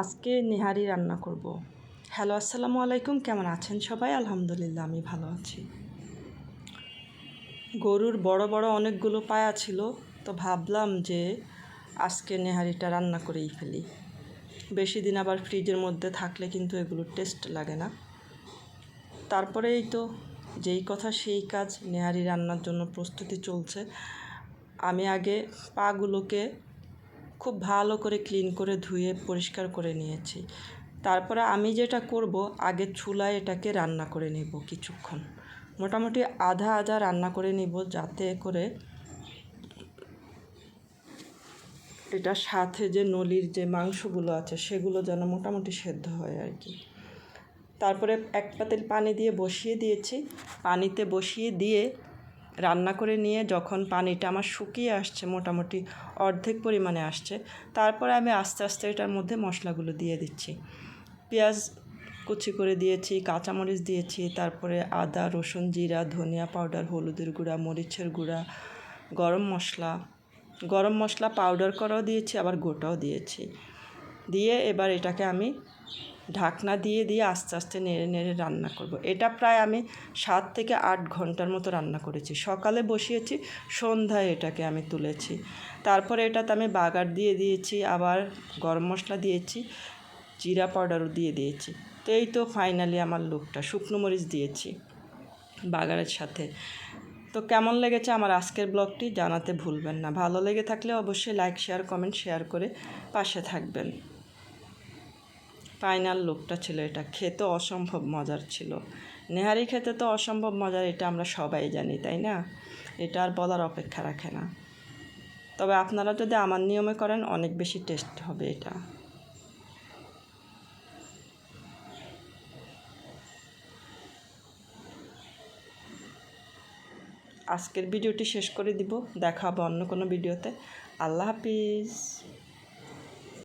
আজকে নেহারি রান্না করব। হ্যালো, আসসালামু আলাইকুম। কেমন আছেন সবাই? আলহামদুলিল্লাহ, আমি ভালো আছি। গরুর বড় বড় অনেকগুলো পায়া ছিল, তো ভাবলাম যে আজকে নেহারিটা রান্না করেই ফেলি। বেশি দিন আবার ফ্রিজের মধ্যে থাকলে কিন্তু এগুলোর টেস্ট লাগে না। তারপরেই তো যেই কথা সেই কাজ, নেহারি রান্নার জন্য প্রস্তুতি চলছে। আমি আগে পাগুলোকে খুব ভালো করে ক্লিন করে ধুয়ে পরিষ্কার করে নিয়েছি। তারপরে আমি যেটা করব, আগে চুলায় এটাকে রান্না করে নেব কিছুক্ষণ, মোটামুটি আধা রান্না করে নিব, যাতে করে এটার সাথে যে নলির যে মাংসগুলো আছে সেগুলো যেন মোটামুটি সেদ্ধ হয় আর কি। তারপরে এক পাতিল পানি দিয়ে বসিয়ে দিয়েছি। পানিতে বসিয়ে দিয়ে রান্না করে নিয়ে যখন পানিটা আমার শুকিয়ে আসছে, মোটামুটি অর্ধেক পরিমাণে আসছে, তারপরে আমি আস্তে আস্তে এটার মধ্যে মশলাগুলো দিয়ে দিচ্ছি। পেঁয়াজ কুচি করে দিয়েছি, কাঁচামরিচ দিয়েছি, তারপরে আদা, রসুন, জিরা, ধনিয়া পাউডার, হলুদের গুঁড়া, মরিচের গুঁড়া, গরম মশলা পাউডার করাও দিয়েছি, আবার গোটাও দিয়েছি। দিয়ে এবার এটাকে আমি ঢাকনা দিয়ে আস্তে আস্তে নেড়ে নেড়ে রান্না করব। এটা প্রায় আমি 7 থেকে 8 ঘন্টার মতো রান্না করেছি। সকালে বসিয়েছি, সন্ধ্যায় এটাকে আমি তুলেছি। তারপরে এটাতে আমি বাগার দিয়ে দিয়েছি, আবার গরম মশলা দিয়েছি, জিরা পাউডারও দিয়ে দিয়েছি। তো এই তো ফাইনালি আমার লুকটা। শুকনো মরিচ দিয়েছি বাগারের সাথে। তো কেমন লেগেছে আমার আজকের ব্লগটি জানাতে ভুলবেন না। ভালো লেগে থাকলে অবশ্যই লাইক, শেয়ার, কমেন্ট শেয়ার করে পাশে থাকবেন। ফাইনাল লুকটা ছিল এটা। খেতে অসম্ভব মজার ছিল। নেহারি খেতে তো অসম্ভব মজার, এটা আমরা সবাই জানি, তাই না? এটা আর বলার অপেক্ষা রাখে না। তবে আপনারা যদি আমার নিয়মে করেন, অনেক বেশি টেস্ট হবে এটা। আজকের ভিডিওটি শেষ করে দিব। দেখা হবে অন্য কোনো ভিডিওতে। আল্লাহ হাফিজ।